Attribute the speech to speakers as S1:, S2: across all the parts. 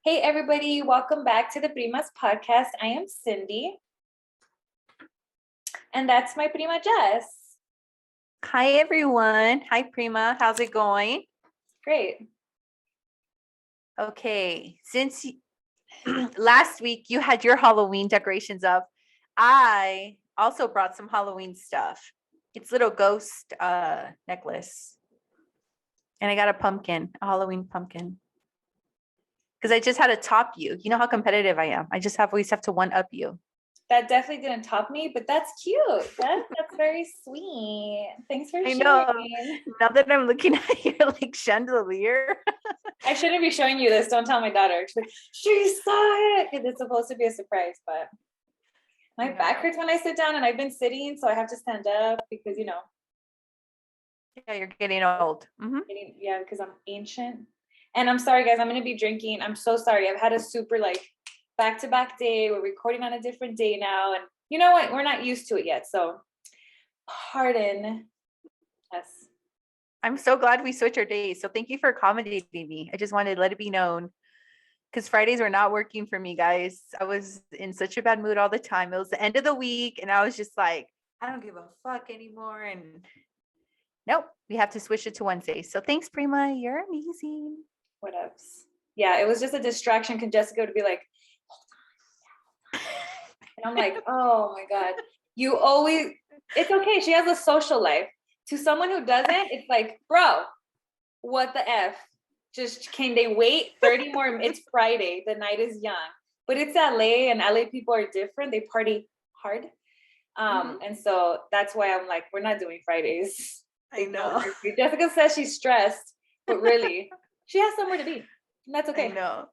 S1: Hey, everybody. Welcome back to the Primas podcast. I am Cindy. And that's my prima Jess.
S2: Hi, everyone. Hi, Prima. How's it going?
S1: Great.
S2: Okay. Since last week you had your Halloween decorations up, I also brought some Halloween stuff. It's little ghost necklace. And I got a Halloween pumpkin. Because I just had to top you. You know how competitive I am. I just always have to one up you.
S1: That definitely didn't top me, but that's cute. That's very sweet. Thanks for sharing.
S2: Know. Now that I'm looking at your like chandelier.
S1: I shouldn't be showing you this. Don't tell my daughter. She saw it. It's supposed to be a surprise, but my back hurts when I sit down, and I've been sitting, so I have to stand up because, you know.
S2: Yeah, you're getting old.
S1: Mm-hmm. Yeah, because I'm ancient. And I'm sorry, guys. I'm going to be drinking. I'm so sorry. I've had a super back-to-back day. We're recording on a different day now. And you know what? We're not used to it yet. So pardon us.
S2: I'm so glad we switched our days. So thank you for accommodating me. I just wanted to let it be known because Fridays were not working for me, guys. I was in such a bad mood all the time. It was the end of the week and I was just like, I don't give a fuck anymore. And nope, we have to switch it to Wednesdays. So thanks, Prima. You're amazing.
S1: What else? Yeah, it was just a distraction because Jessica would be like, hold on. And I'm like, oh my God. It's okay. She has a social life. To someone who doesn't, it's like, bro, what the F? Just can they wait 30 more? It's Friday. The night is young. But it's LA and LA people are different. They party hard. And so that's why I'm like, we're not doing Fridays.
S2: I know.
S1: Jessica says she's stressed, but really, she has somewhere to be. And that's okay.
S2: I know.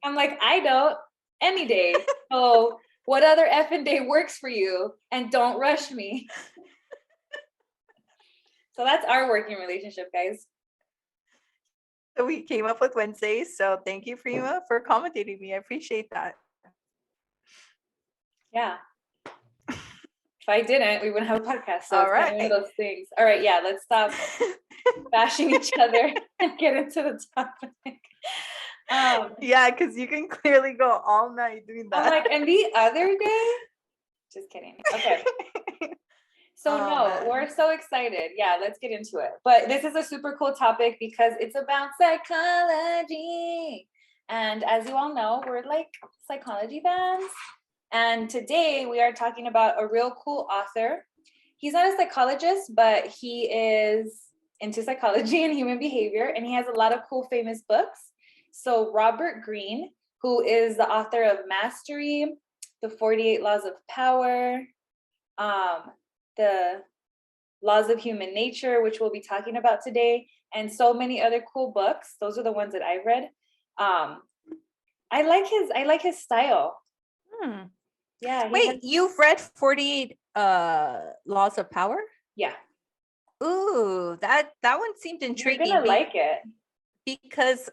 S1: I'm like, I don't. Any day. So what other effing day works for you? And don't rush me. So that's our working relationship, guys.
S2: So we came up with Wednesdays. So thank you, Prima, for accommodating me. I appreciate that.
S1: Yeah. If I didn't, we wouldn't have a podcast. So
S2: all right.
S1: Kind of one of those things. All right, yeah, let's stop bashing each other and get into the topic.
S2: Yeah, because you can clearly go all night doing that.
S1: I'm like, and the other day, just kidding. Okay. So we're so excited. Yeah, let's get into it. But this is a super cool topic because it's about psychology. And as you all know, we're like psychology fans. And today we are talking about a real cool author. He's not a psychologist, but he is into psychology and human behavior. And he has a lot of cool, famous books. So Robert Greene, who is the author of Mastery, The 48 Laws of Power, the Laws of Human Nature, which we'll be talking about today, and so many other cool books. Those are the ones that I've read. I like his style. Yeah.
S2: Wait, you've read 48 Laws of Power?
S1: Yeah.
S2: Ooh, that one seemed intriguing.
S1: You're gonna like it.
S2: Because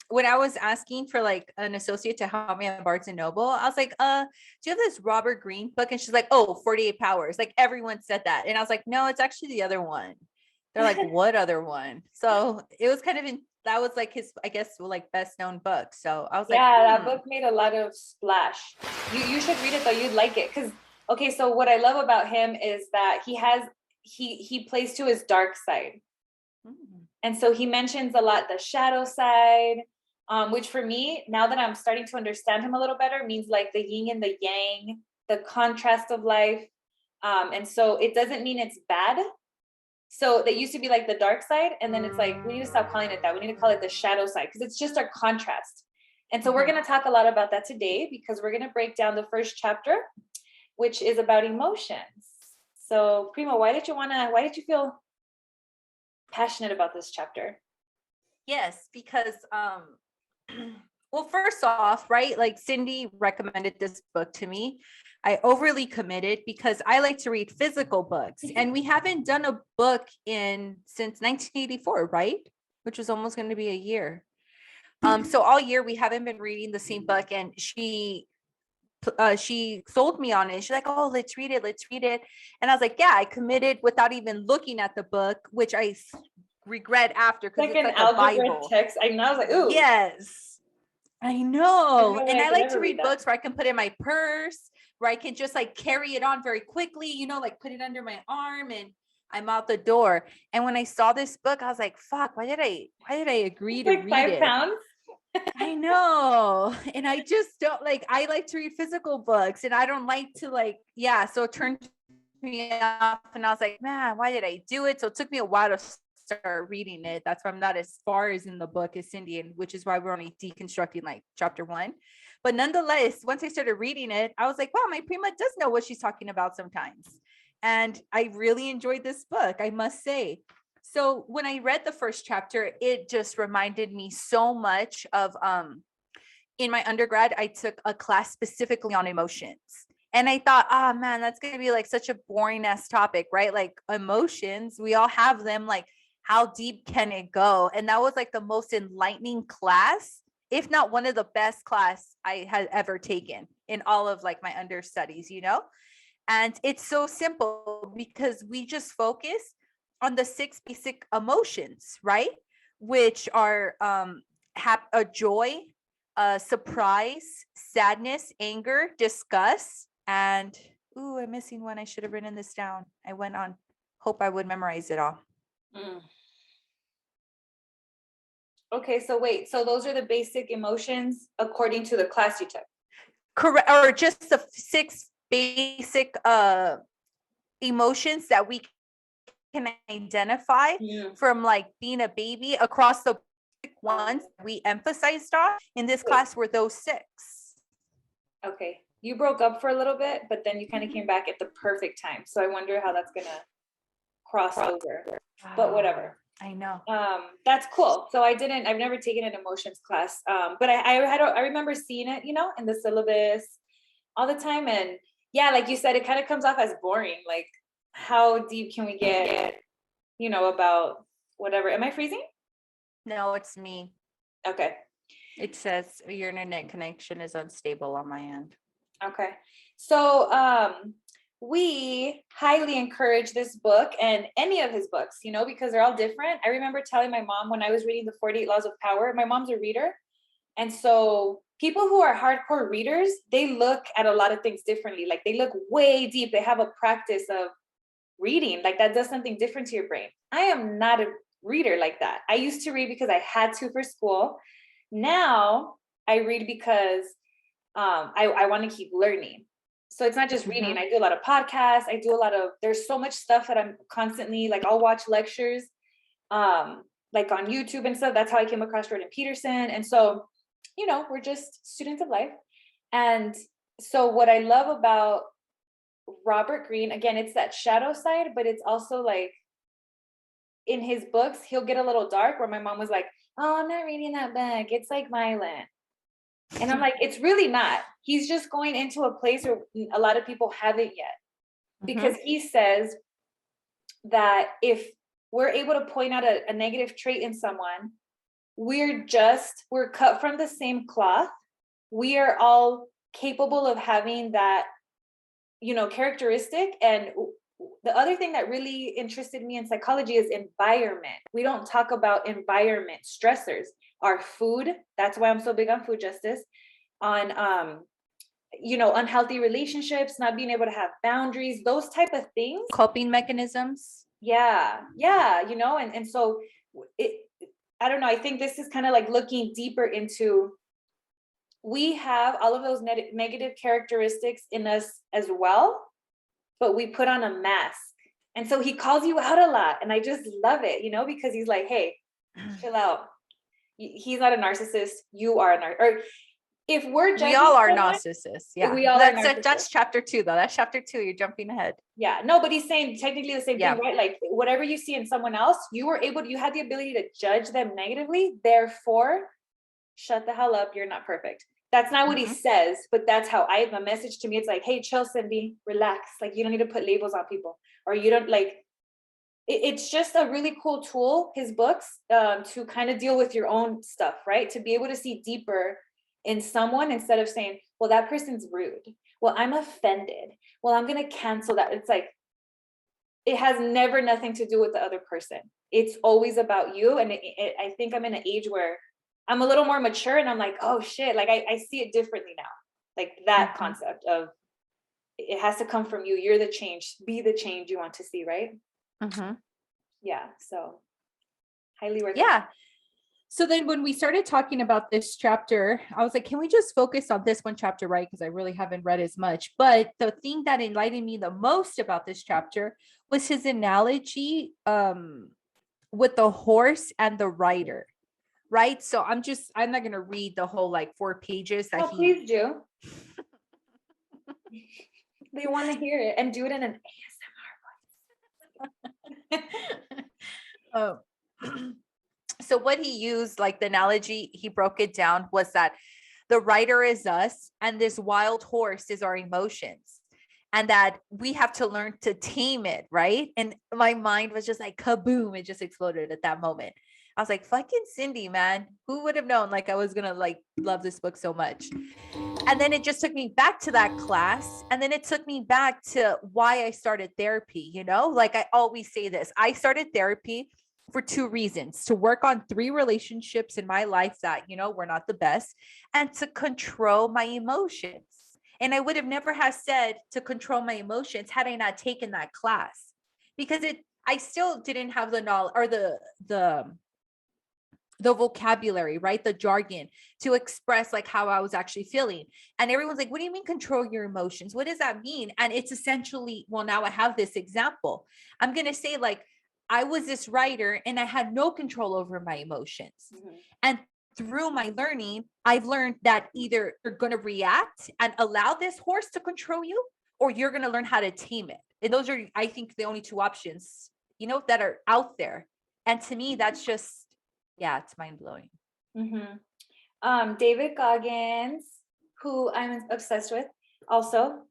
S2: when I was asking for like an associate to help me at Barnes and Noble, I was like, do you have this Robert Greene book? And she's like, oh, 48 Powers. Like everyone said that. And I was like, no, it's actually the other one. They're like, what other one? So it was kind of that was like his, I guess, like best known book. So I was like,
S1: that book made a lot of splash. You should read it though. You'd like it. Because, okay, so what I love about him is that he plays to his dark side. And so he mentions a lot the shadow side, which for me, now that I'm starting to understand him a little better, means like the yin and the yang, the contrast of life. And so it doesn't mean it's bad. So that used to be like the dark side. And then it's like, we need to stop calling it that. We need to call it the shadow side because it's just our contrast. And so we're going to talk a lot about that today because we're going to break down the first chapter, which is about emotions. So Prima, why did you feel passionate about this chapter?
S2: Yes, because well, first off, right, like Cindy recommended this book to me. I overly committed because I like to read physical books, and we haven't done a book since 1984, right? Which was almost going to be a year. So all year we haven't been reading the same book, and she sold me on it. She's like, oh, let's read it. And I was like, yeah, I committed without even looking at the book, which I regret after because
S1: like it's like an algebra Bible text. I know. I was like, ooh.
S2: Yes. I know.
S1: no way
S2: And
S1: I
S2: I
S1: could
S2: like to
S1: ever read
S2: read
S1: that.
S2: books where I can put in my purse, where I can just like carry it on very quickly, like put it under my arm and I'm out the door. And when I saw this book, I was like, fuck, why did I agree
S1: It's
S2: to
S1: like
S2: read it?
S1: 5 pounds.
S2: I know. And I just don't I like to read physical books and I don't like to so it turned me off and I was like, man, why did I do it? So it took me a while to start reading it. That's why I'm not as far as in the book as Cindy, and which is why we're only deconstructing like chapter 1. But nonetheless, once I started reading it, I was like, wow, my Prima does know what she's talking about sometimes. And I really enjoyed this book, I must say. So when I read the first chapter, it just reminded me so much of in my undergrad, I took a class specifically on emotions. And I thought, oh man, that's going to be like such a boring ass topic, right? Like emotions, we all have them. Like, how deep can it go? And that was like the most enlightening class, if not one of the best class I had ever taken in all of like my understudies, And it's so simple because we just focus on the 6 basic emotions, right? Which are a joy, surprise, sadness, anger, disgust, and I'm missing one. I should have written this down. I went on hope I would memorize it all.
S1: Okay, so wait, so those are the basic emotions according to the class you took?
S2: Correct, or just the 6 basic emotions that we can identify from like being a baby across the ones we emphasized on in this class were those 6.
S1: Okay, you broke up for a little bit, but then you kind of came back at the perfect time. So I wonder how that's gonna cross over, but whatever.
S2: I know.
S1: That's cool. So I've never taken an emotions class, but I remember seeing it, in the syllabus all the time. And yeah, like you said, it kind of comes off as boring. Like, how deep can we get, about whatever. Am I freezing?
S2: No, it's me.
S1: Okay.
S2: It says your internet connection is unstable on my end.
S1: Okay. So we highly encourage this book and any of his books, because they're all different. I remember telling my mom when I was reading the 48 Laws of Power, my mom's a reader. And so people who are hardcore readers, they look at a lot of things differently. Like, they look way deep. They have a practice of reading. Like, that does something different to your brain. I am not a reader like that. I used to read because I had to for school. Now I read because I want to keep learning. So it's not just reading. I do a lot of podcasts. There's so much stuff that I'm constantly like, I'll watch lectures like on YouTube and stuff. That's how I came across Jordan Peterson. And so, we're just students of life. And so what I love about Robert Greene, again, it's that shadow side, but it's also like in his books, he'll get a little dark, where my mom was like, oh, I'm not reading that book. It's like violent. And I'm like, it's really not. He's just going into a place where a lot of people haven't yet. Because he says that if we're able to point out a negative trait in someone, we're cut from the same cloth. We are all capable of having that, characteristic. And the other thing that really interested me in psychology is environment. We don't talk about environment stressors. Our food, that's why I'm so big on food justice, on unhealthy relationships, not being able to have boundaries, those type of things.
S2: Coping mechanisms.
S1: Yeah. And so I don't know, I think this is kind of like looking deeper into, we have all of those negative characteristics in us as well, but we put on a mask. And so he calls you out a lot. And I just love it, because he's like, hey, chill out. He's not a narcissist. You are a narcissist. Or if we're judging,
S2: we all are narcissists. Yeah.
S1: We all are narcissists.
S2: That's chapter 2 though. That's chapter 2. You're jumping ahead.
S1: Yeah. No, but he's saying technically the same thing, right? Like, whatever you see in someone else, you had the ability to judge them negatively. Therefore, shut the hell up. You're not perfect. That's not what he says, but that's how the message to me, it's like, hey, chill, Cindy, relax. Like, you don't need to put labels on people, or you don't it's just a really cool tool, his books, to kind of deal with your own stuff, right? To be able to see deeper in someone instead of saying, well, that person's rude. Well, I'm offended. Well, I'm going to cancel that. It's like, it has never nothing to do with the other person. It's always about you. And I think I'm in an age where I'm a little more mature and I'm like, oh shit, like I see it differently now. Like that concept of it has to come from you. You're the change, be the change you want to see, right? Yeah. So highly recommend.
S2: Yeah. So then when we started talking about this chapter, I was like, can we just focus on this one chapter, right? Because I really haven't read as much. But the thing that enlightened me the most about this chapter was his analogy with the horse and the rider, right? So I'm not going to read the whole like 4 pages that
S1: Please do. They want to hear it, and do it in an ASMR voice.
S2: Oh. So what he used, like the analogy, he broke it down was that the rider is us and this wild horse is our emotions, and that we have to learn to tame it, right? And my mind was just like kaboom, it just exploded at that moment. I was like, fucking Cindy, man, who would have known like I was gonna like love this book so much? And then it just took me back to that class, and then it took me back to why I started therapy. Like I always say this, I started therapy for 2 reasons: to work on 3 relationships in my life that, were not the best, and to control my emotions. And I would have never have said to control my emotions had I not taken that class, because I still didn't have the knowledge or the vocabulary, right? The jargon to express like how I was actually feeling. And everyone's like, what do you mean control your emotions? What does that mean? And it's essentially, well, now I have this example. I'm going to say like, I was this writer and I had no control over my emotions. And through my learning, I've learned that either you're going to react and allow this horse to control you, or you're going to learn how to tame it. And those are, I think, the only 2 options, that are out there. And to me, that's just, yeah, it's mind blowing.
S1: David Goggins, who I'm obsessed with also,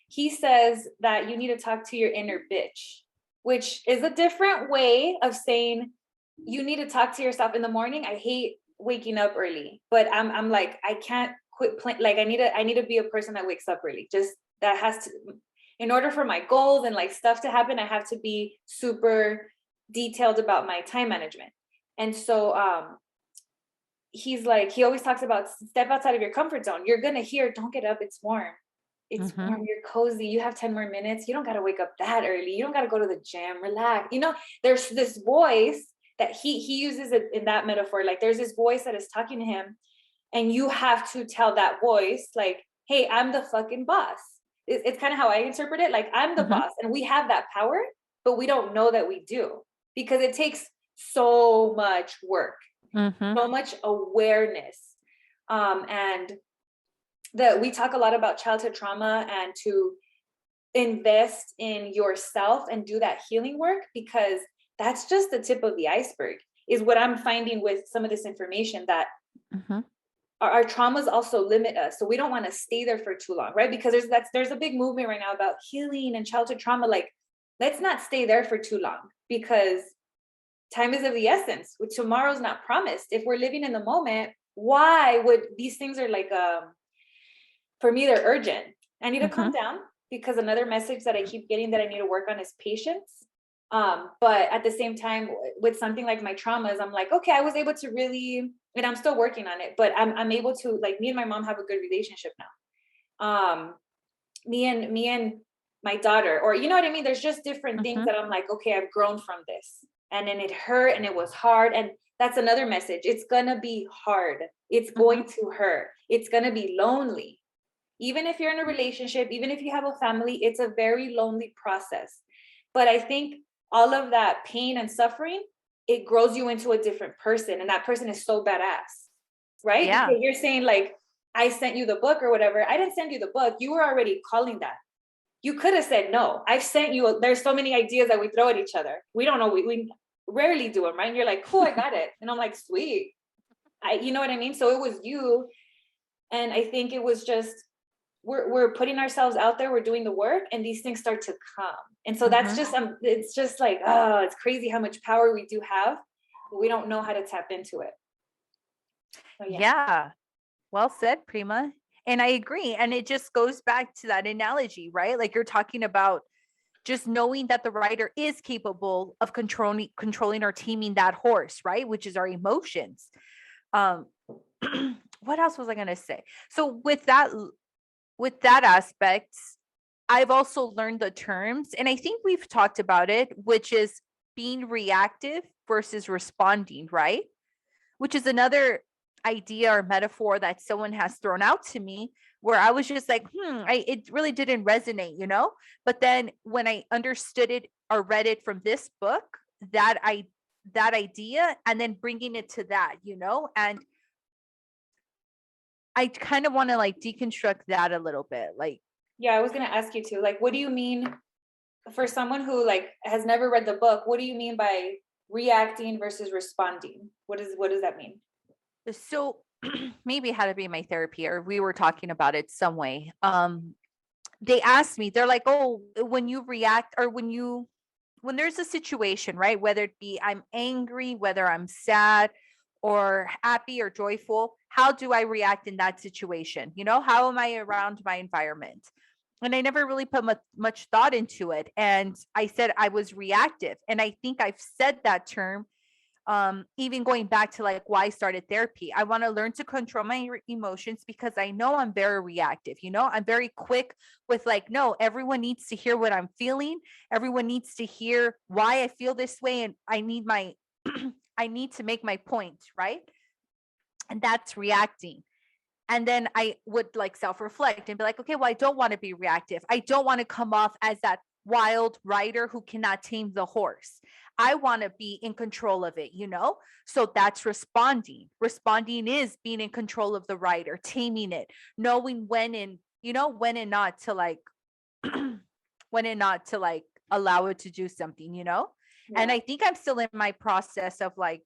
S1: he says that you need to talk to your inner bitch, which is a different way of saying you need to talk to yourself in the morning. I hate waking up early, but I'm like, I can't quit playing. Like I need to be a person that wakes up early. Just that has to, in order for my goals and like stuff to happen, I have to be super detailed about my time management. And so he's like, he always talks about step outside of your comfort zone. You're gonna hear, don't get up, it's warm. It's warm, you're cozy, you have 10 more minutes. You don't gotta wake up that early. You don't gotta go to the gym, relax. There's this voice that he uses it in that metaphor. Like there's this voice that is talking to him, and you have to tell that voice, like, hey, I'm the fucking boss. It's kind of how I interpret it. Like I'm the boss, and we have that power, but we don't know that we do, because it takes so much work, so much awareness. And we talk a lot about childhood trauma and to invest in yourself and do that healing work, because that's just the tip of the iceberg, is what I'm finding with some of this information, that our traumas also limit us. So we don't want to stay there for too long, right? Because there's a big movement right now about healing and childhood trauma. Like, let's not stay there for too long, because time is of the essence. Tomorrow's not promised. If we're living in the moment, why would these things are like, for me, they're urgent. I need to calm down, because another message that I keep getting that I need to work on is patience. But at the same time, with something like my traumas, I'm like, okay, I was able to really, and I'm still working on it, but I'm able to, like, me and my mom have a good relationship now. Me and my daughter, or you know what I mean? There's just different things that I'm like, okay, I've grown from this. And then it hurt and it was hard. And that's another message. It's gonna be hard. It's going to hurt. It's gonna be lonely. Even if you're in a relationship, even if you have a family, it's a very lonely process. But I think all of that pain and suffering, it grows you into a different person. And that person is so badass, right?
S2: Yeah.
S1: Because you're saying like, I sent you the book or whatever. I didn't send you the book. You were already calling that. You could have said, no, I've sent you. There's so many ideas that we throw at each other. We don't know. We rarely do them, right? And you're like, cool, I got it. And I'm like, sweet. You know what I mean? So it was you. And I think it was just, we're putting ourselves out there, we're doing the work, and these things start to come. And so that's just, it's just like, oh, it's crazy how much power we do have, but we don't know how to tap into it. So,
S2: yeah. Well said, Prima. And I agree. And it just goes back to that analogy, right? Like you're talking about just knowing that the writer is capable of controlling or taming that horse, right? Which is our emotions. Um, what else was I going to say? So with that aspect, I've also learned the terms, and I think we've talked about it, which is being reactive versus responding, right? Which is another idea or metaphor that someone has thrown out to me, where I was just like, it really didn't resonate, But then when I understood it or read it from this book, that idea, and then bringing it to that, and I kind of want to like deconstruct that a little bit. Like,
S1: yeah, I was going to ask you too, like, what do you mean for someone who like has never read the book? What do you mean by reacting versus responding? What does that mean?
S2: so maybe it had to be my therapy, or we were talking about it some way. They asked me, they're like, oh, when you react, or when there's a situation, right? Whether it be I'm angry, whether I'm sad or happy or joyful, how do I react in that situation? How am I around my environment? And I never really put much thought into it. And I said I was reactive. And I think I've said that term, even going back to like why I started therapy. I want to learn to control my emotions, because I know I'm very reactive. I'm very quick with like, no, everyone needs to hear what I'm feeling. Everyone needs to hear why I feel this way. And I need I need to make my point, right? And that's reacting. And then I would like self-reflect and be like, okay, well, I don't want to be reactive. I don't want to come off as that wild rider who cannot tame the horse. I want to be in control of it, So that's responding. Responding is being in control of the rider, taming it, knowing when and, when and not to like, when and not to like allow it to do something,
S1: Yeah.
S2: And I think I'm still in my process of like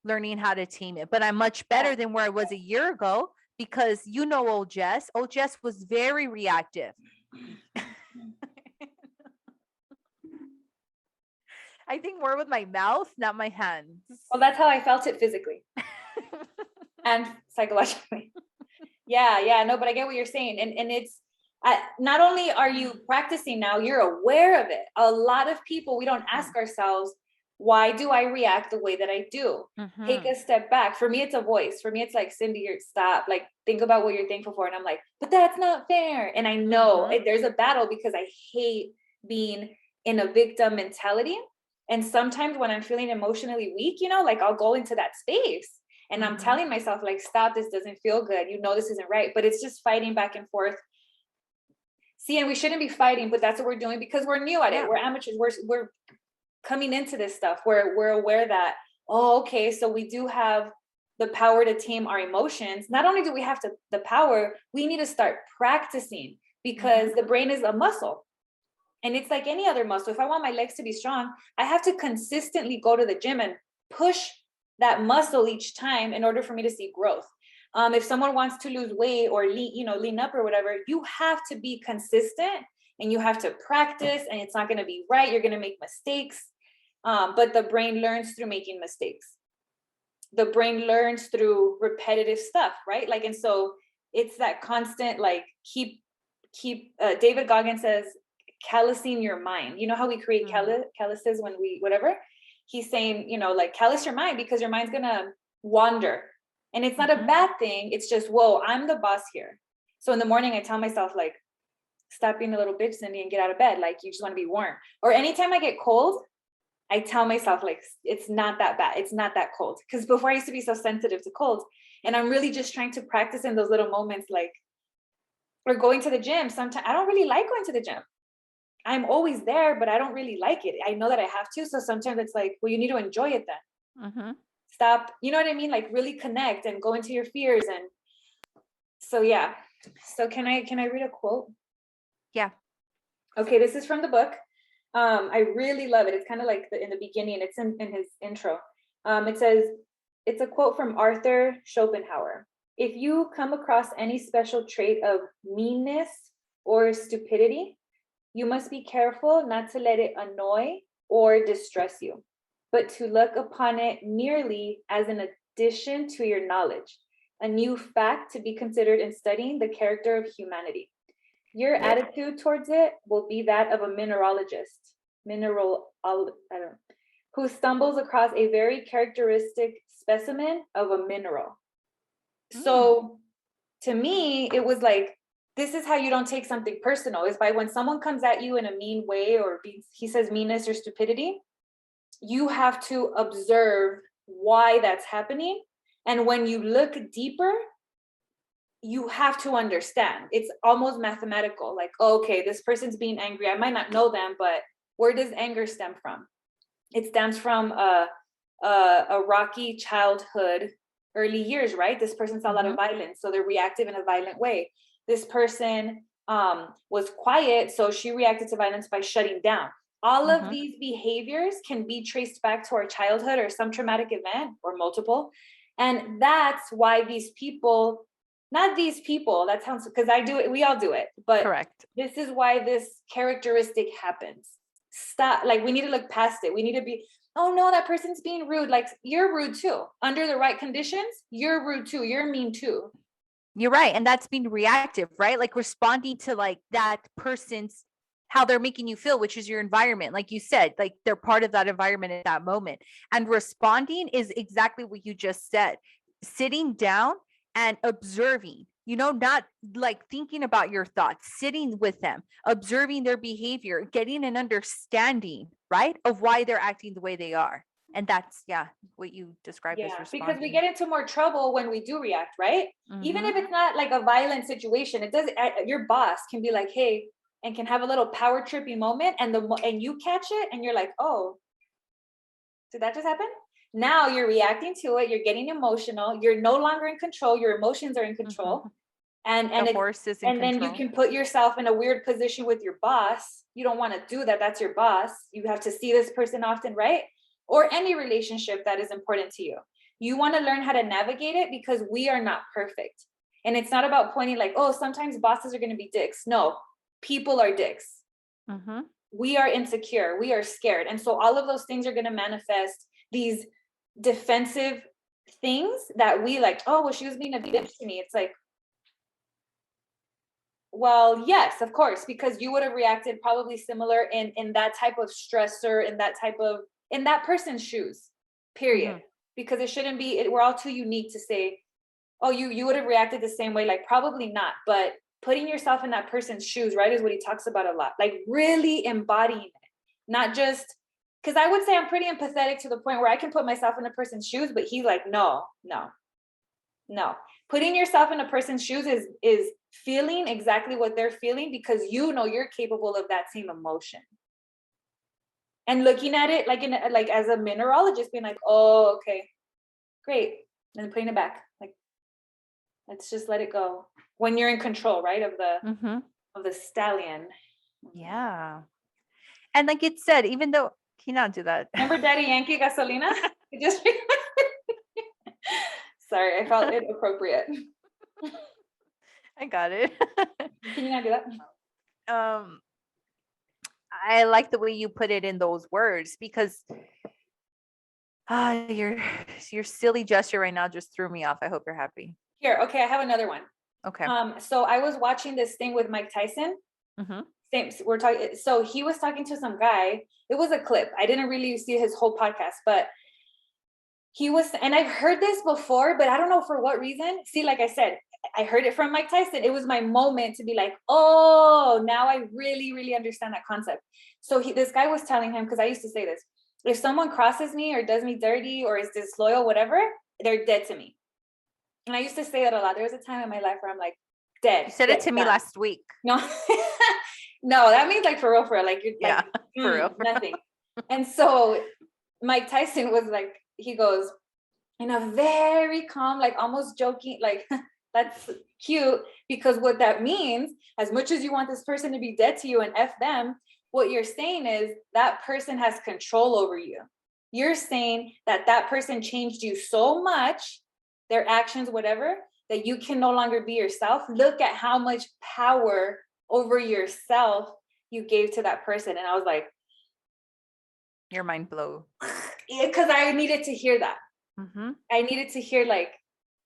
S2: learning how to tame it, but I'm much better than where I was a year ago, because old Jess was very reactive. I think more with my mouth, not my hands.
S1: Well, that's how I felt it physically and psychologically. Yeah, no, but I get what you're saying. And it's, not only are you practicing now, you're aware of it. A lot of people, we don't ask ourselves, why do I react the way that I do?
S2: Mm-hmm.
S1: Take a step back. For me, it's a voice. For me, it's like, Cindy, stop. Like, think about what you're thankful for. And I'm like, but that's not fair. And I know there's a battle, because I hate being in a victim mentality. And sometimes when I'm feeling emotionally weak, like I'll go into that space. And I'm telling myself, like, stop, this doesn't feel good. This isn't right. But it's just fighting back and forth. See, and we shouldn't be fighting, but that's what we're doing, because we're new at it. We're amateurs. We're coming into this stuff. We're aware that, oh, okay, so we do have the power to tame our emotions. Not only do we have the power, we need to start practicing, because the brain is a muscle. And it's like any other muscle. If I want my legs to be strong, I have to consistently go to the gym and push that muscle each time in order for me to see growth. If someone wants to lose weight or lean up or whatever, you have to be consistent and you have to practice, and it's not going to be right. You're going to make mistakes. But the brain learns through making mistakes. The brain learns through repetitive stuff, right? Like, and so it's that constant, like, keep, David Goggins says, callousing your mind. You know how we create calluses when we, whatever? He's saying, like, callous your mind, because your mind's going to wander. And it's not a bad thing. It's just, whoa, I'm the boss here. So in the morning, I tell myself, like, stop being a little bitch, Cindy, and get out of bed. Like, you just want to be warm. Or anytime I get cold, I tell myself, like, it's not that bad. It's not that cold. Because before I used to be so sensitive to colds. And I'm really just trying to practice in those little moments, like, or going to the gym. Sometimes I don't really like going to the gym. I'm always there, but I don't really like it. I know that I have to. So sometimes it's like, well, you need to enjoy it then. Stop. You know what I mean? Like, really connect and go into your fears. And so, yeah. So can I read a quote?
S2: Yeah.
S1: Okay. This is from the book. I really love it. It's kind of like in the beginning, it's in his intro. It says, it's a quote from Arthur Schopenhauer. If you come across any special trait of meanness or stupidity, you must be careful not to let it annoy or distress you, but to look upon it merely as an addition to your knowledge, a new fact to be considered in studying the character of humanity. Your attitude towards it will be that of a mineralogist, who stumbles across a very characteristic specimen of a mineral. So to me, it was like, this is how you don't take something personal, is by when someone comes at you in a mean way, or he says meanness or stupidity, you have to observe why that's happening. And when you look deeper, you have to understand. It's almost mathematical. Like, okay, this person's being angry. I might not know them, but where does anger stem from? It stems from a rocky childhood, early years, right? This person saw a lot of violence, so they're reactive in a violent way. This person was quiet, so she reacted to violence by shutting down. All of these behaviors can be traced back to our childhood or some traumatic event or multiple. And that's why these people, not these people, that sounds, because I do it, we all do it, but
S2: correct.
S1: This is why this characteristic happens. Stop, like we need to look past it. We need to be, oh no, that person's being rude. Like you're rude too. Under the right conditions, you're rude too. You're mean too.
S2: You're right. And that's being reactive, right? Like responding to like that person's, how they're making you feel, which is your environment. Like you said, like they're part of that environment at that moment. And responding is exactly what you just said. Sitting down and observing, not like thinking about your thoughts, sitting with them, observing their behavior, getting an understanding, right, of why they're acting the way they are. And that's, what you described as responding.
S1: Because we get into more trouble when we do react, right? Even if it's not like a violent situation, it doesn't, your boss can be like, hey, and can have a little power tripping moment, and you catch it and you're like, oh, did that just happen? Now you're reacting to it, you're getting emotional, you're no longer in control, your emotions are in control. And
S2: the horse is in control.
S1: Then you can put yourself in a weird position with your boss. You don't want to do that. That's your boss. You have to see this person often, right? Or any relationship that is important to you. You want to learn how to navigate it, because we are not perfect. And it's not about pointing like, oh, sometimes bosses are going to be dicks. No, people are dicks. We are insecure. We are scared. And so all of those things are going to manifest these defensive things that we like, oh, well, she was being a bitch to me. It's like, well, yes, of course, because you would have reacted probably similar in that type of stressor, in that person's shoes, period. Because it shouldn't be, we're all too unique to say, oh, you would have reacted the same way. Like, probably not. But putting yourself in that person's shoes, right, is what he talks about a lot. Like really embodying it, not just, because I would say I'm pretty empathetic to the point where I can put myself in a person's shoes, but he's like, no. Putting yourself in a person's shoes is feeling exactly what they're feeling, because you're capable of that same emotion. And looking at it like as a mineralogist, being like, oh, okay, great. And then putting it back. Like, let's just let it go. When you're in control, right? Of the stallion.
S2: Yeah. And like it said, even though, can you not do that?
S1: Remember Daddy Yankee Gasolina? It just sorry, I felt inappropriate.
S2: I got it.
S1: Can you not do that?
S2: I like the way you put it in those words, because your silly gesture right now just threw me off. I hope you're happy.
S1: Here, okay, I have another one.
S2: Okay.
S1: So I was watching this thing with Mike Tyson. Same, we're talking. So he was talking to some guy. It was a clip. I didn't really see his whole podcast, but he was, and I've heard this before, but I don't know for what reason. See, like I said, I heard it from Mike Tyson. It was my moment to be like, oh, now I really, really understand that concept. So this guy was telling him, because I used to say this, if someone crosses me or does me dirty or is disloyal, whatever, they're dead to me. And I used to say that a lot. There was a time in my life where I'm like, dead.
S2: You said it to me last week.
S1: No, no, that means like for real, like you're like,
S2: for real.
S1: Nothing. And so Mike Tyson was like, he goes in a very calm, like almost joking, like that's cute, because what that means, as much as you want this person to be dead to you and F them, what you're saying is that person has control over you. You're saying that person changed you so much, their actions, whatever, that you can no longer be yourself. Look at how much power over yourself you gave to that person. And I was like,
S2: your mind blow.
S1: Because I needed to hear that. I needed to hear, like,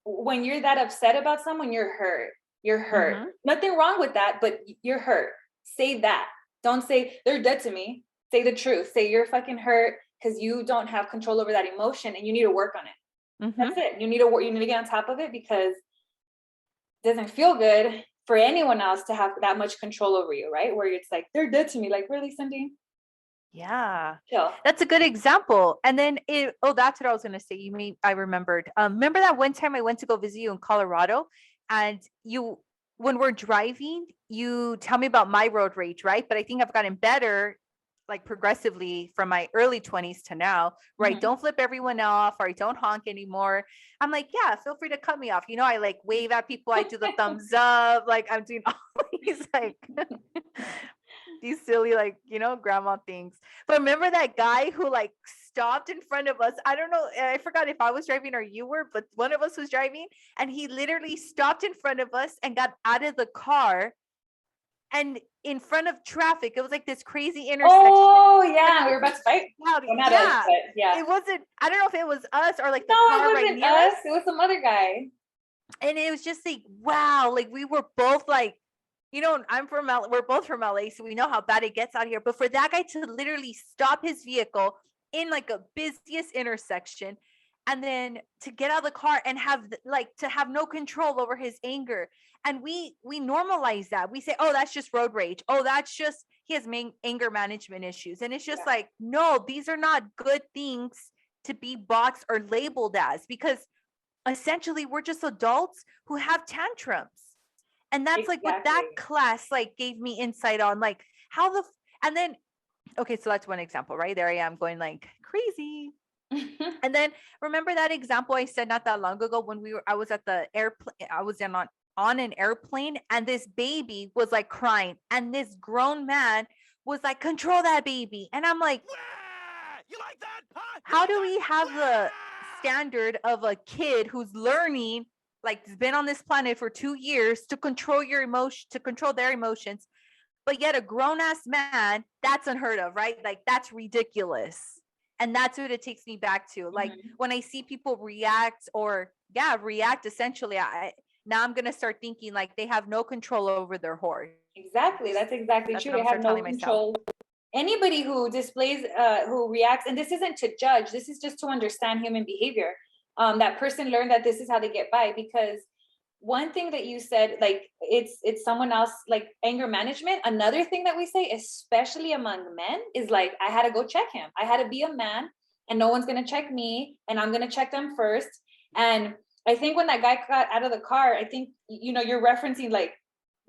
S1: when you're that upset about someone, you're hurt. You're hurt. Nothing wrong with that, but you're hurt. Say that. Don't say they're dead to me. Say the truth. Say you're fucking hurt because you don't have control over that emotion and you need to work on it.
S2: Mm-hmm.
S1: That's it. You need to work, you need to get on top of it, because it doesn't feel good for anyone else to have that much control over you, right? Where it's like, they're dead to me. Like, really, Cindy?
S2: Yeah,
S1: Chill.
S2: that's a good example. And then that's what I was going to say. I remembered. Remember that one time I went to go visit you in Colorado, and when we're driving, you tell me about my road rage, right? But I think I've gotten better, like progressively from my early 20s to now, where I don't flip everyone off, or I don't honk anymore. I'm like, yeah, feel free to cut me off. I like wave at people. I do the thumbs up. Like I'm doing all these like these silly, like, grandma things. But remember that guy who like stopped in front of us? I don't know. I forgot if I was driving or you were, but one of us was driving, and he literally stopped in front of us and got out of the car and in front of traffic. It was like this crazy intersection.
S1: Oh yeah, we were about to fight.
S2: Well,
S1: not us, but yeah.
S2: It wasn't, I don't know if it was us or like the
S1: No,
S2: car
S1: it
S2: right
S1: wasn't
S2: near
S1: us.
S2: us.
S1: It was some other guy.
S2: And it was just like, wow, like we were both like, we're both from LA, so we know how bad it gets out here. But for that guy to literally stop his vehicle in like a busiest intersection, and then to get out of the car and have no control over his anger. And we normalize that. We say, oh, that's just road rage. Oh, that's just, he has anger management issues. And it's just like, no, these are not good things to be boxed or labeled as, because essentially we're just adults who have tantrums. And that's like what that class like gave me insight on, like how and then, okay, so that's one example, right? There I am going like crazy. And then remember that example I said not that long ago when I was at the airplane, I was on an airplane, and this baby was like crying, and this grown man was like, control that baby. And I'm like, you like that? Huh? How do we have the standard of a kid who's learning, like has been on this planet for 2 years, to control to control their emotions, but yet a grown-ass man, that's unheard of, right? Like that's ridiculous. And that's what it takes me back to. Like when I see people react essentially, now I'm going to start thinking like they have no control over their horse.
S1: Exactly. That's exactly true. They have no control. Anybody who displays, who reacts, and this isn't to judge, this is just to understand human behavior. That person learned that this is how they get by, because one thing that you said, like it's someone else, like anger management. Another thing that we say, especially among men, is like, I had to go check him. I had to be a man, and no one's going to check me, and I'm going to check them first. And I think when that guy got out of the car, I think, you're referencing like,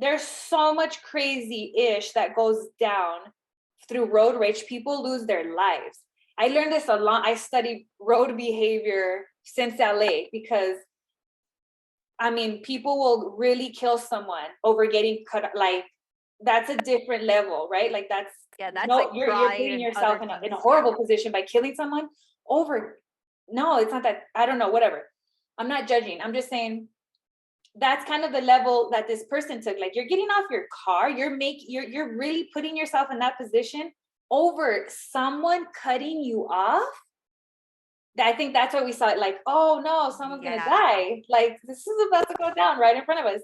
S1: there's so much crazy-ish that goes down through road rage. People lose their lives. I learned this a lot. I studied road behavior since LA, because people will really kill someone over getting cut. Like that's a different level, right? Like that's like you're putting yourself in a horrible position by killing someone over. No, it's not that. I don't know, whatever. I'm not judging. I'm just saying that's kind of the level that this person took. Like you're getting off your car, you're really putting yourself in that position over someone cutting you off. I think that's why we saw it like, oh no, someone's gonna die. Like this is about to go down right in front of us.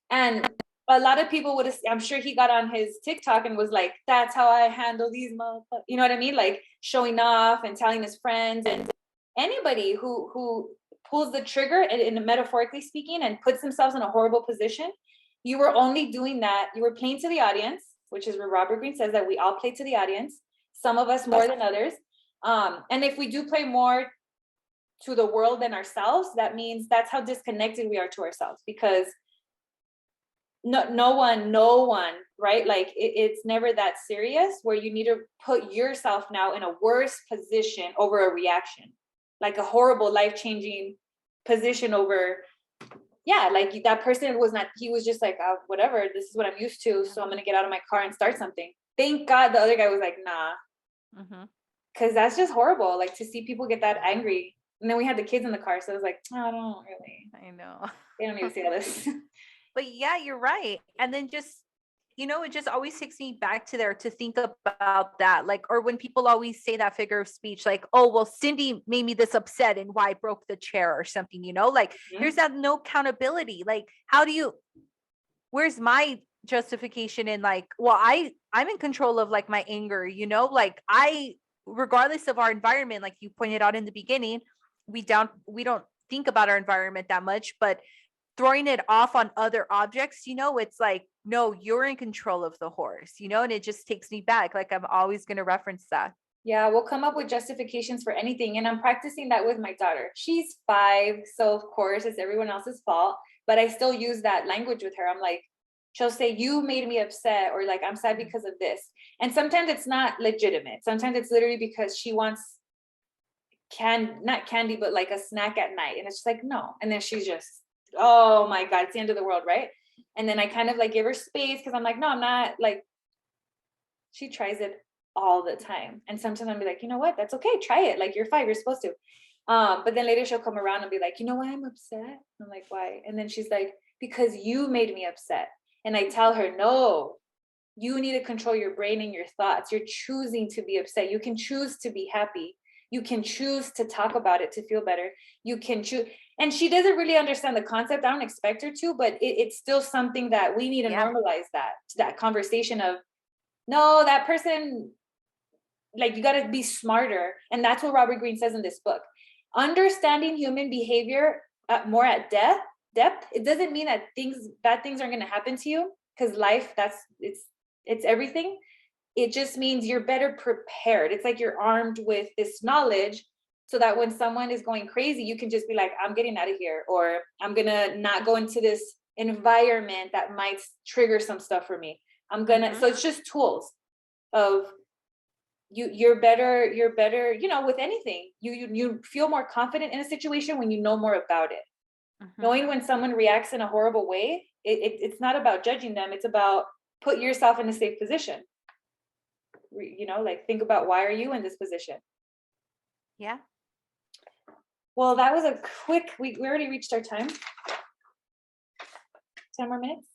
S1: And a lot of people would have, I'm sure he got on his TikTok and was like, that's how I handle these motherfuckers. You know what I mean? Like showing off and telling his friends. And anybody who pulls the trigger, in metaphorically speaking, and puts themselves in a horrible position, you were only doing that. You were playing to the audience, which is where Robert Greene says that we all play to the audience. Some of us more than others. And if we do play more to the world than ourselves, that means that's how disconnected we are to ourselves, because no one, right? Like it's never that serious where you need to put yourself now in a worse position over a reaction, like a horrible life-changing position over, like that person was not, he was just like, oh, whatever, this is what I'm used to, so I'm gonna get out of my car and start something. Thank God the other guy was like, nah. Because that's just horrible, like to see people get that angry. And then we had the kids in the car, so I was like, oh, I don't really.
S2: I know.
S1: They don't need to see all this.
S2: But yeah, you're right. And then just, it just always takes me back to there to think about that. Like, or when people always say that figure of speech, like, oh, well, Cindy made me this upset and why I broke the chair or something, like there's that no accountability. Like, where's my justification in like, well, I'm in control of like my anger, like I regardless of our environment, like you pointed out in the beginning, we don't think about our environment that much, but throwing it off on other objects, it's like, no, you're in control of the horse, and it just takes me back. Like, I'm always going to reference that.
S1: Yeah, we'll come up with justifications for anything. And I'm practicing that with my daughter. She's 5, so of course it's everyone else's fault, but I still use that language with her. I'm like, she'll say, you made me upset, or like, I'm sad because of this. And sometimes it's not legitimate. Sometimes it's literally because she wants not candy, but like a snack at night. And it's just like, no. And then she's just, oh my God, it's the end of the world, right? And then I kind of like give her space, because I'm like, no, I'm not, like, she tries it all the time. And sometimes I'll be like, you know what? That's okay. Try it. Like, you're 5, you're supposed to. But then later she'll come around and be like, you know why I'm upset? I'm like, why? And then she's like, because you made me upset. And I tell her, no, you need to control your brain and your thoughts. You're choosing to be upset. You can choose to be happy. You can choose to talk about it to feel better. You can choose. And she doesn't really understand the concept. I don't expect her to, but it's still something that we need to normalize, that conversation of, no, that person, like, you got to be smarter. And that's what Robert Greene says in this book. Understanding human behavior more at depth, it doesn't mean that bad things are going to happen to you, because life, it's everything. It just means you're better prepared. It's like you're armed with this knowledge, so that when someone is going crazy, you can just be like, I'm getting out of here, or I'm going to not go into this environment that might trigger some stuff for me. So it's just tools of, you're better, with anything. You feel more confident in a situation when you know more about it. Knowing when someone reacts in a horrible way, it's not about judging them. It's about put yourself in a safe position. Like, think about, why are you in this position?
S2: Yeah.
S1: Well, that was a quick, we already reached our time. 10 more minutes.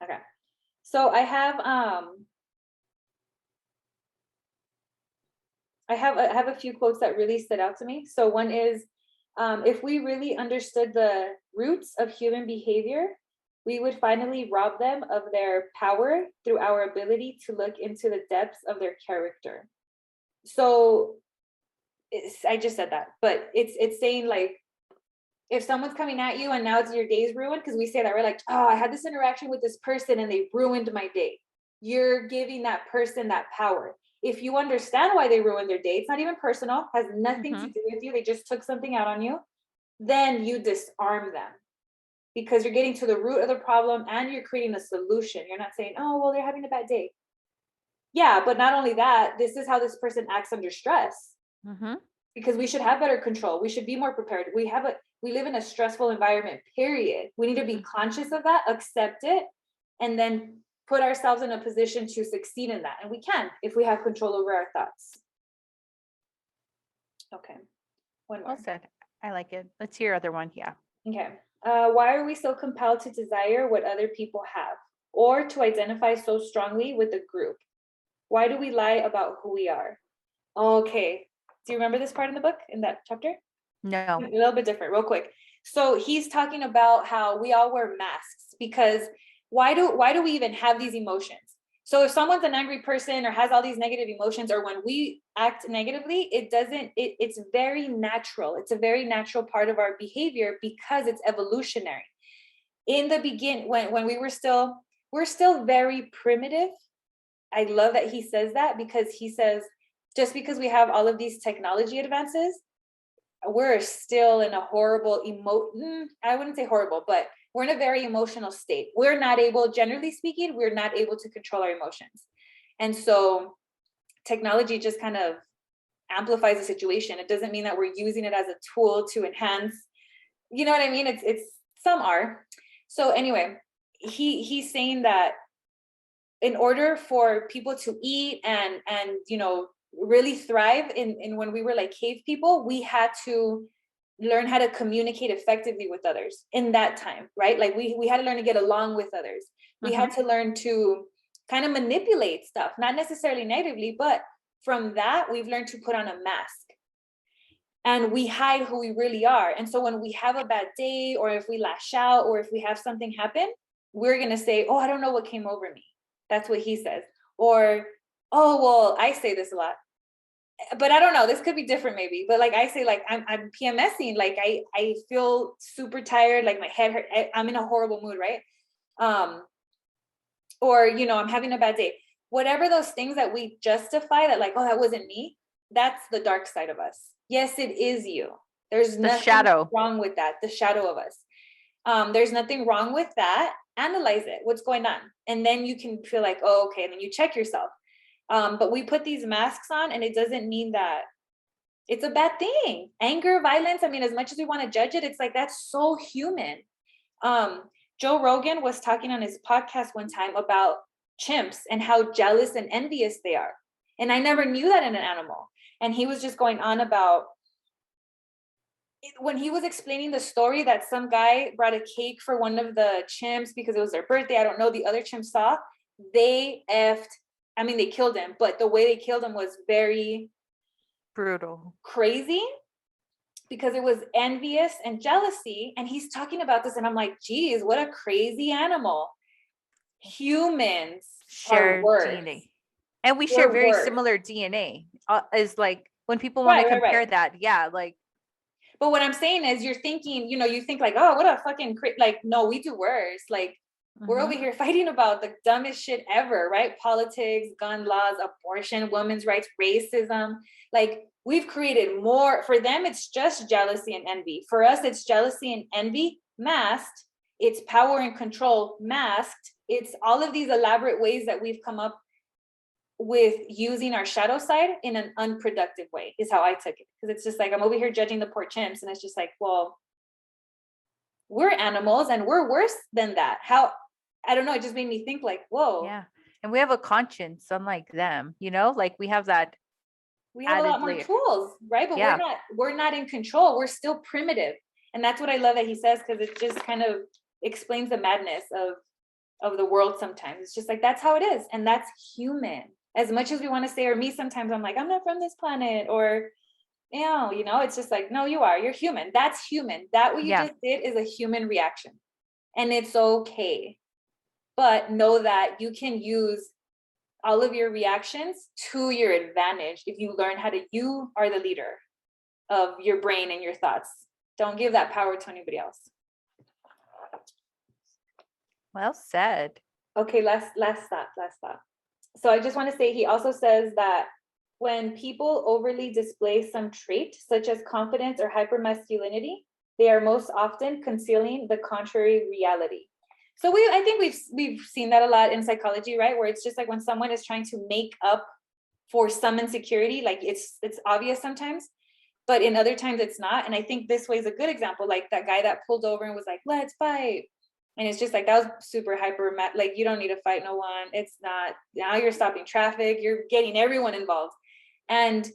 S1: Okay. So I have a few quotes that really stood out to me. So one is, if we really understood the roots of human behavior, we would finally rob them of their power through our ability to look into the depths of their character. So I just said that, but it's saying, like, if someone's coming at you and now it's your day's ruined, because we say that, we're like, oh, I had this interaction with this person and they ruined my day. You're giving that person that power. If you understand why they ruined their day, it's not even personal, has nothing to do with you. They just took something out on you. Then you disarm them, because you're getting to the root of the problem and you're creating a solution. You're not saying, oh, well, they're having a bad day. Yeah, but not only that, this is how this person acts under stress. Because we should have better control. We should be more prepared. We live in a stressful environment, period. We need to be conscious of that, accept it, and then put ourselves in a position to succeed in that. And we can, if we have control over our thoughts. Okay. One more.
S2: Well said. I like it. Let's hear other one. Yeah.
S1: Okay. Why are we so compelled to desire what other people have, or to identify so strongly with the group? Why do we lie about who we are? Okay. Do you remember this part in the book, in that chapter?
S2: No.
S1: A little bit different, real quick. So he's talking about how we all wear masks, because why do we even have these emotions? So if someone's an angry person or has all these negative emotions, or when we act negatively, it's very natural. It's a very natural part of our behavior, because it's evolutionary. In the beginning, when we're still very primitive. I love that he says that, because he says, just because we have all of these technology advances, we're still in a horrible I wouldn't say horrible, but we're in a very emotional state. We're not able, generally speaking, we're not able to control our emotions. And so technology just kind of amplifies the situation. It doesn't mean that we're using it as a tool to enhance, you know what I mean? It's some are. So anyway, he's saying that in order for people to eat and really thrive in when we were like cave people, we had to learn how to communicate effectively with others in that time, right? Like we had to learn to get along with others. We had to learn to kind of manipulate stuff, not necessarily negatively, but from that, we've learned to put on a mask, and we hide who we really are. And so when we have a bad day, or if we lash out, or if we have something happen, we're going to say, oh, I don't know what came over me. That's what he says. Or, oh, well, I say this a lot. but I don't know, this could be different maybe, but like I say, like I'm PMSing, like I feel super tired, like my head hurt, I'm in a horrible mood, right? Or, you know, I'm having a bad day. Whatever those things that we justify that like, oh, that wasn't me, that's the dark side of us. Yes, it is you. There's
S2: The
S1: nothing
S2: shadow.
S1: wrong with that, the shadow of us. There's nothing wrong with that. Analyze it, what's going on, and then you can feel like, oh, okay, and then you check yourself. But we put these masks on, and it doesn't mean that it's a bad thing. Anger, violence, I mean, as much as we want to judge it, it's like that's so human. Joe Rogan was talking on his podcast one time about chimps and how jealous and envious they are, and I never knew that in an animal. And he was just going on about, when he was explaining the story that some guy brought a cake for one of the chimps because it was their birthday. I don't know, the other chimps saw, they they killed him, but the way they killed him was very
S2: brutal,
S1: crazy, because it was envious and jealousy. And he's talking about this, and I'm like, geez, what a crazy animal. Humans
S2: share
S1: are worse.
S2: DNA, and we share very similar DNA. Is like when people want to compare that, yeah, like.
S1: But what I'm saying is, you're thinking, you know, you think like, oh, what a fucking like, no, we do worse. Like, we're over here fighting about the dumbest shit ever, right? Politics, gun laws, abortion, women's rights, racism. Like, we've created more. For them, it's just jealousy and envy. For us, it's jealousy and envy masked. It's power and control masked. It's all of these elaborate ways that we've come up with using our shadow side in an unproductive way, is how I took it. Because it's just like, I'm over here judging the poor chimps, and it's just like, well, we're animals and we're worse than that. How, I don't know, it just made me think like, whoa.
S2: Yeah. And we have a conscience, unlike them, you know, like we have that.
S1: We have a lot more tools, right? But we're not in control. We're still primitive. And that's what I love that he says, because it just kind of explains the madness of the world sometimes. It's just like, that's how it is. And that's human. As much as we want to say, or me, sometimes I'm like, I'm not from this planet, or, you know, it's just like, no, you are, you're human. That's human. That what you just did is a human reaction, and it's okay. But know that you can use all of your reactions to your advantage if you learn how to, you are the leader of your brain and your thoughts. Don't give that power to anybody else.
S2: Well said.
S1: Okay, last thought. So I just want to say, he also says that when people overly display some trait, such as confidence or hypermasculinity, they are most often concealing the contrary reality. So I think we've seen that a lot in psychology, right? Where it's just like when someone is trying to make up for some insecurity, like it's obvious sometimes, but in other times it's not. And I think this way is a good example, like that guy that pulled over and was like, let's fight. And it's just like, that was super hyper, like, you don't need to fight no one. It's not, now you're stopping traffic, you're getting everyone involved. And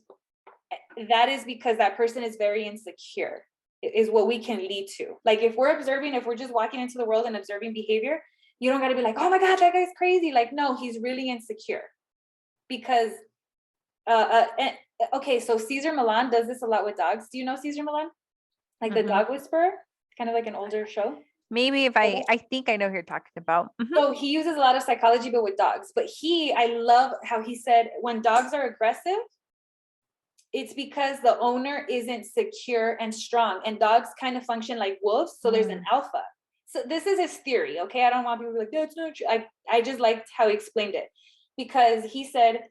S1: that is because that person is very insecure, is what we can lead to. Like, if we're just walking into the world and observing behavior, you don't got to be like, oh my God, that guy's crazy. Like, no, he's really insecure. Because, okay, so Cesar Millan does this a lot with dogs. Do you know Cesar Millan? Like the Dog Whisperer, kind of like an older show.
S2: Maybe if I think I know who you're talking about.
S1: So he uses a lot of psychology, but with dogs. But I love how he said, when dogs are aggressive, it's because the owner isn't secure and strong, and dogs kind of function like wolves. So there's an alpha. So this is his theory. Okay. I don't want people to be like, that's not true. I just liked how he explained it, because he said,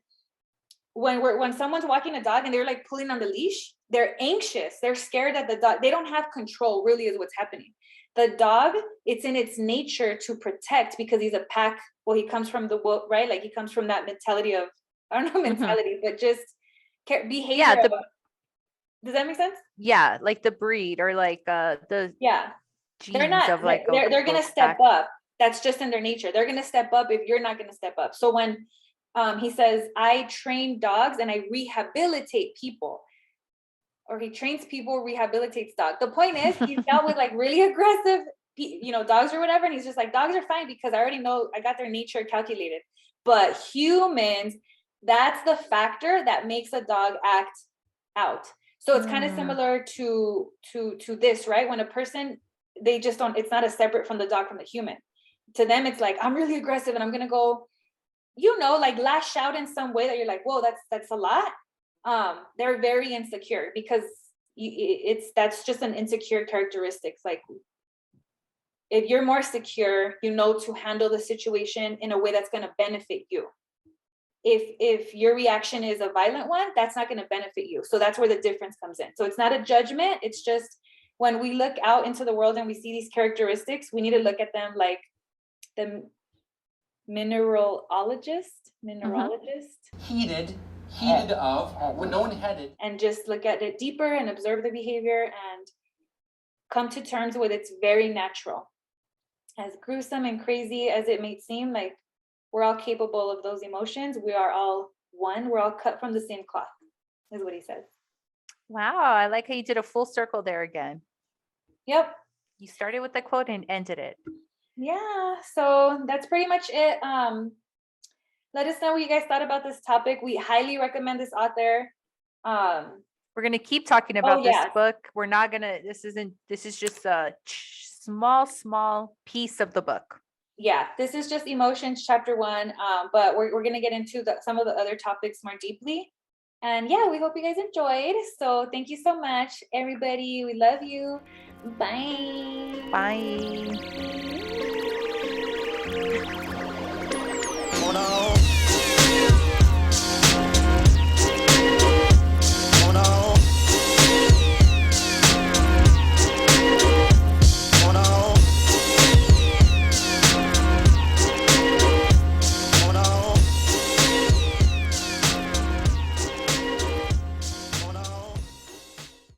S1: when someone's walking a dog and they're like pulling on the leash, they're anxious. They're scared that the dog, they don't have control, really, is what's happening. The dog, it's in its nature to protect, because he's a pack. Well, he comes from the wolf, right? Like, he comes from that mentality of, I don't know, mentality, but just behavior. Yeah, does that make sense?
S2: Yeah, like the breed, or like the genes
S1: they're not, of like, they're gonna step up. That's just in their nature. They're gonna step up if you're not gonna step up. So when he says, I train dogs and I rehabilitate people, or he trains people, rehabilitates dogs. The point is, he's dealt with like really aggressive, dogs or whatever. And he's just like, dogs are fine because I already know, I got their nature calculated. But humans, that's the factor that makes a dog act out. So it's kind of similar to this, right? When a person, they just don't, it's not a separate from the dog from the human. To them, it's like, I'm really aggressive and I'm going to go, like lash out in some way that you're like, whoa, that's a lot. they're very insecure because that's just an insecure characteristics. Like if you're more secure, you know, to handle the situation in a way that's going to benefit you. If your reaction is a violent one, that's not going to benefit you. So that's where the difference comes in. So it's not a judgment. It's just when we look out into the world and we see these characteristics, we need to look at them like the mineralogist.
S3: Heated of, when no one had it.
S1: And just look at it deeper and observe the behavior and come to terms with it's very natural. As gruesome and crazy as it may seem, like we're all capable of those emotions. We are all one. We're all cut from the same cloth, is what he says.
S2: Wow. I like how you did a full circle there again.
S1: Yep.
S2: You started with the quote and ended it.
S1: Yeah. So that's pretty much it. Let us know what you guys thought about this topic. We highly recommend this author.
S2: We're going to keep talking about this book. We're not going to, this is just a small piece of the book.
S1: Yeah, this is just Emotions chapter 1, but we're going to get into some of the other topics more deeply. And yeah, we hope you guys enjoyed. So thank you so much, everybody. We love you. Bye.
S2: Bye.
S3: Oh no.